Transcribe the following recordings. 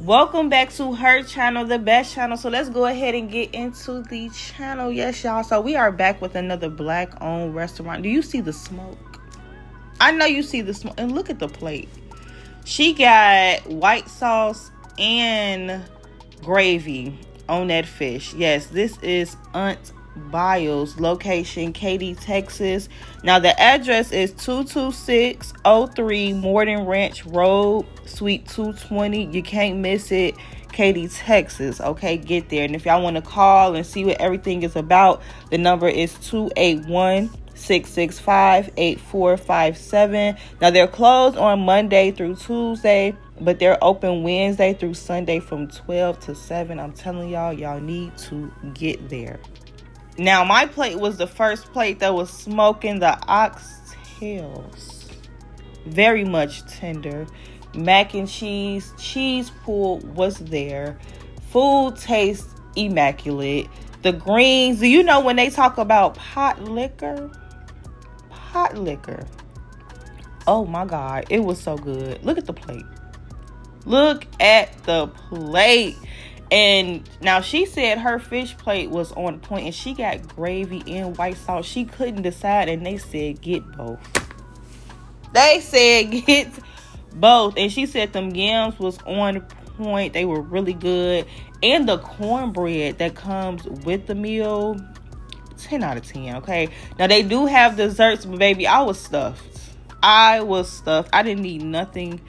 Welcome back to her channel, the best channel. So let's go ahead and get into the channel. Yes, y'all. So we are back with another black owned restaurant. Do you see the smoke? I know you see the smoke. And look at the plate. She got white sauce and gravy on that fish. Yes, this is Aunt Biles, location Katy, Texas. Now the address is 22603 Morden Ranch Road, Suite 220. You can't miss it. Katy, Texas. Okay, get there. And if y'all want to call and see what everything is about, the number is 281-665-8457. Now they're closed on Monday through Tuesday, but they're open Wednesday through Sunday from 12 to 7. I'm telling y'all need to get there. Now, my plate was the first plate that was smoking the oxtails. Very much tender. Mac and cheese pool was there. Food tastes immaculate. The greens, do you know when they talk about pot liquor? Pot liquor. Oh my God, it was so good. Look at the plate. Look at the plate. And now she said her fish plate was on point and she got gravy and white sauce. She couldn't decide and they said get both. They said get both. And she said them yams was on point. They were really good. And the cornbread that comes with the meal, 10 out of 10, okay? Now they do have desserts, but baby, I was stuffed. I didn't need nothing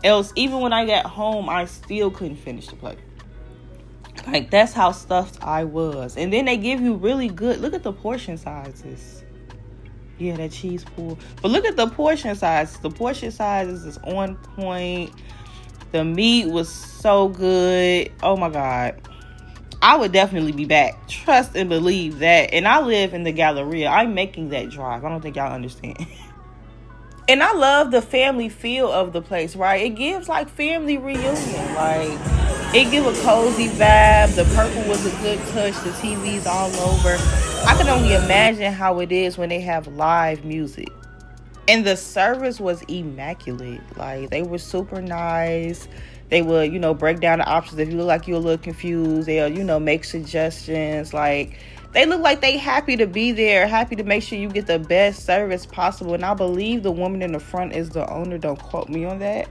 else. Even when I got home, I still couldn't finish the plate. Like, that's how stuffed I was. And then they give you really good, look at the portion sizes. Yeah, that cheese pool. But look at the portion sizes. The portion sizes is on point. The meat was so good. Oh my God. I would definitely be back. Trust and believe that. And I live in the Galleria. I'm making that drive. I don't think y'all understand. And I love the family feel of the place, right? It gives like family reunion. Like, it give a cozy vibe. The purple was a good touch. The TV's all over. I can only imagine how it is when they have live music. And the service was immaculate. Like, they were super nice. They would, break down the options. If you look like you're a little confused, they'll, make suggestions. Like, they look like they happy to be there, happy to make sure you get the best service possible. And I believe the woman in the front is the owner. Don't quote me on that.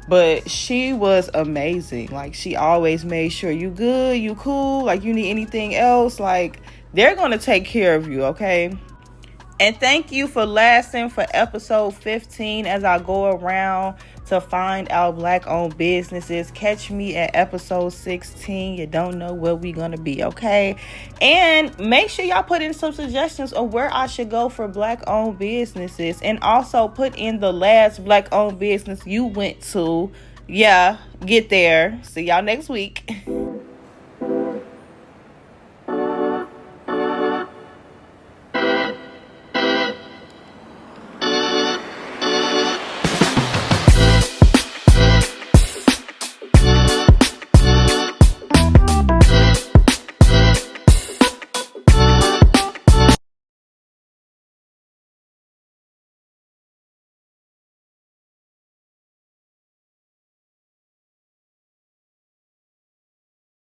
But she was amazing. Like, she always made sure you good, you cool, like you need anything else. Like, they're going to take care of you, okay? And thank you for lasting for episode 15 as I go around to find out black-owned businesses. Catch me at episode 16. You don't know where we're going to be, okay? And make sure y'all put in some suggestions of where I should go for black-owned businesses. And also put in the last black-owned business you went to. Yeah, get there. See y'all next week.